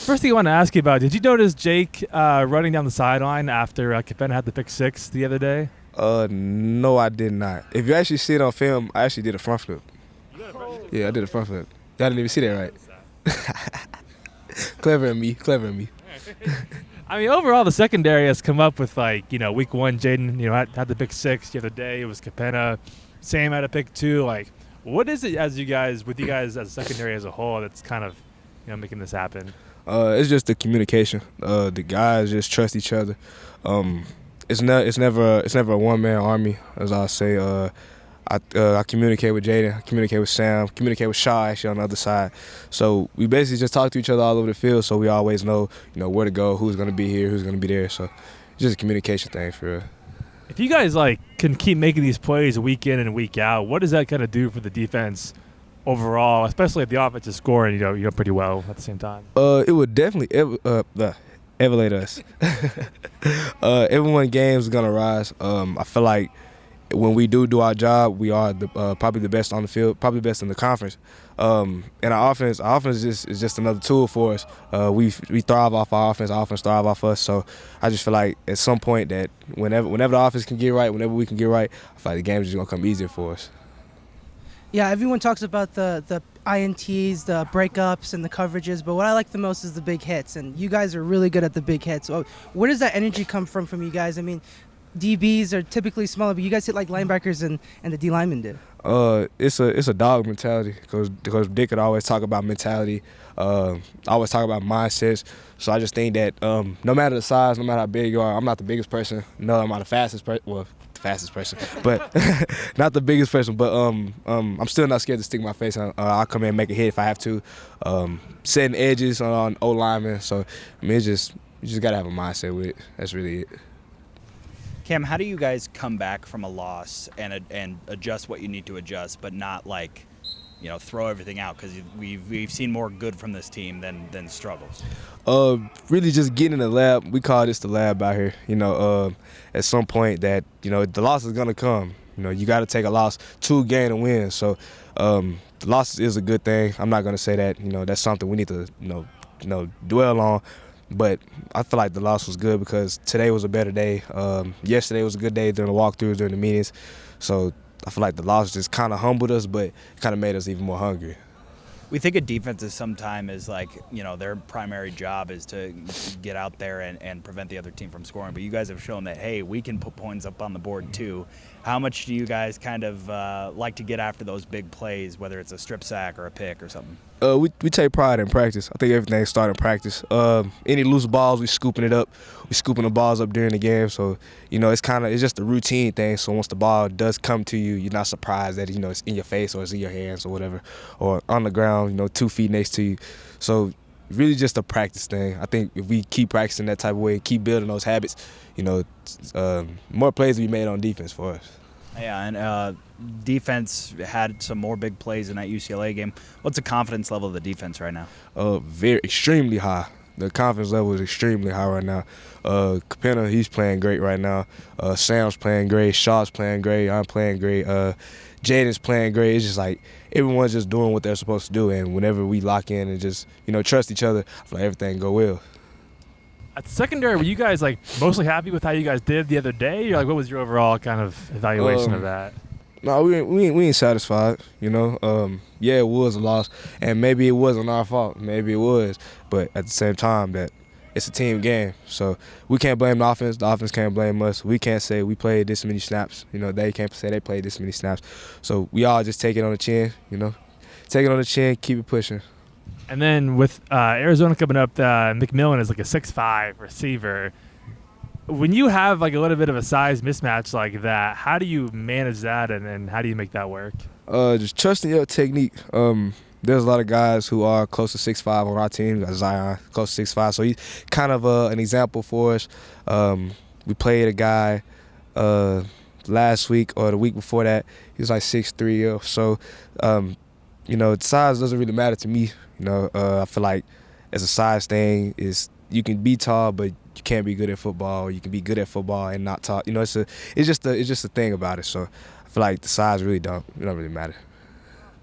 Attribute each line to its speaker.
Speaker 1: First thing I want to ask you about, did you notice Jake running down the sideline after Capenna had the pick six the other day?
Speaker 2: No, I did not. If you actually see it on film, I actually did a front flip. Yeah, I did a front flip. Y'all didn't even see that, right? Clever in me.
Speaker 1: I mean, overall, the secondary has come up with, week one, Jaden, had the pick six the other day. It was Capenna. Sam had a pick two. What is it with you guys as a secondary as a whole that's kind of, making this happen?
Speaker 2: It's just the communication. The guys just trust each other. It's never a one-man army, as I say. I communicate with Jaden, I communicate with Sam, communicate with Shaw actually on the other side. So we basically just talk to each other all over the field, so we always know, where to go, who's going to be here, who's going to be there. So it's just a communication thing for real.
Speaker 1: If you guys can keep making these plays week in and week out, what does that kind of do for the defense overall, especially if the offense is scoring, pretty well at the same time?
Speaker 2: It would definitely elevate us. Everyone games is gonna rise. I feel like when we do our job, we are probably the best on the field, probably the best in the conference. And our offense is just another tool for us. We thrive off our offense thrive off us. So I just feel like at some point that whenever the offense can get right, whenever we can get right, I feel like the game is just gonna come easier for us.
Speaker 3: Yeah, everyone talks about the INTs, the breakups, and the coverages, but what I like the most is the big hits, and you guys are really good at the big hits. So where does that energy come from you guys? I mean, DBs are typically smaller, but you guys hit like linebackers and the D linemen do.
Speaker 2: It's a dog mentality because Dick could always talk about mentality, always talk about mindsets. So I just think that no matter the size, no matter how big you are, I'm not the biggest person. No, I'm not the fastest person. Well, fastest person, but not the biggest person. But I'm still not scared to stick my face on. I'll come in and make a hit if I have to. Setting edges on O linemen. So I mean, you just gotta have a mindset with it. That's really it.
Speaker 4: Cam, how do you guys come back from a loss and adjust what you need to adjust, but not throw everything out? Because we've seen more good from this team than struggles.
Speaker 2: Really just getting in the lab. We call this the lab out here. At some point that the loss is gonna come. You got to take a loss to gain a win. So the loss is a good thing. I'm not gonna say that that's something we need to dwell on. But I feel like the loss was good because today was a better day. Yesterday was a good day during the walkthroughs, during the meetings. So I feel like the loss just kind of humbled us, but it kind of made us even more hungry.
Speaker 4: We think of defenses sometimes as their primary job is to get out there and prevent the other team from scoring. But you guys have shown that, hey, we can put points up on the board too. How much do you guys kind of like to get after those big plays, whether it's a strip sack or a pick or something?
Speaker 2: We take pride in practice. I think everything starts in practice. Any loose balls, we scooping it up. We scooping the balls up during the game. So, it's just a routine thing. So once the ball does come to you, you're not surprised that, it's in your face or it's in your hands or whatever, or on the ground, 2 feet next to you. So really just a practice thing. I think if we keep practicing that type of way, keep building those habits, more plays will be made on defense for us.
Speaker 4: Yeah, and defense had some more big plays in that UCLA game. What's the confidence level of the defense right now?
Speaker 2: Extremely high. The confidence level is extremely high right now. Capenna, he's playing great right now. Sam's playing great. Shaw's playing great. I'm playing great. Jaden's playing great. It's just like everyone's just doing what they're supposed to do, and whenever we lock in and just trust each other, I feel like everything go well.
Speaker 1: At the secondary, were you guys mostly happy with how you guys did the other day? Or what was your overall kind of evaluation of that?
Speaker 2: No, we ain't satisfied. Yeah, it was a loss, and maybe it wasn't our fault. Maybe it was, but at the same time, that it's a team game. So we can't blame the offense. The offense can't blame us. We can't say we played this many snaps. They can't say they played this many snaps. So we all just take it on the chin. Take it on the chin, keep it pushing.
Speaker 1: And then with Arizona coming up, McMillan is a 6'5" receiver. When you have a little bit of a size mismatch like that, how do you manage that and how do you make that work?
Speaker 2: Just trusting your technique. There's a lot of guys who are close to 6'5" on our team. We got Zion, close to 6'5", so he's kind of an example for us. We played a guy last week or the week before that. He was 6'3", so size doesn't really matter to me. I feel like as a size thing is you can be tall, but you can't be good at football. Or you can be good at football and not tall. It's just a thing about it. So I feel like the size really don't really matter.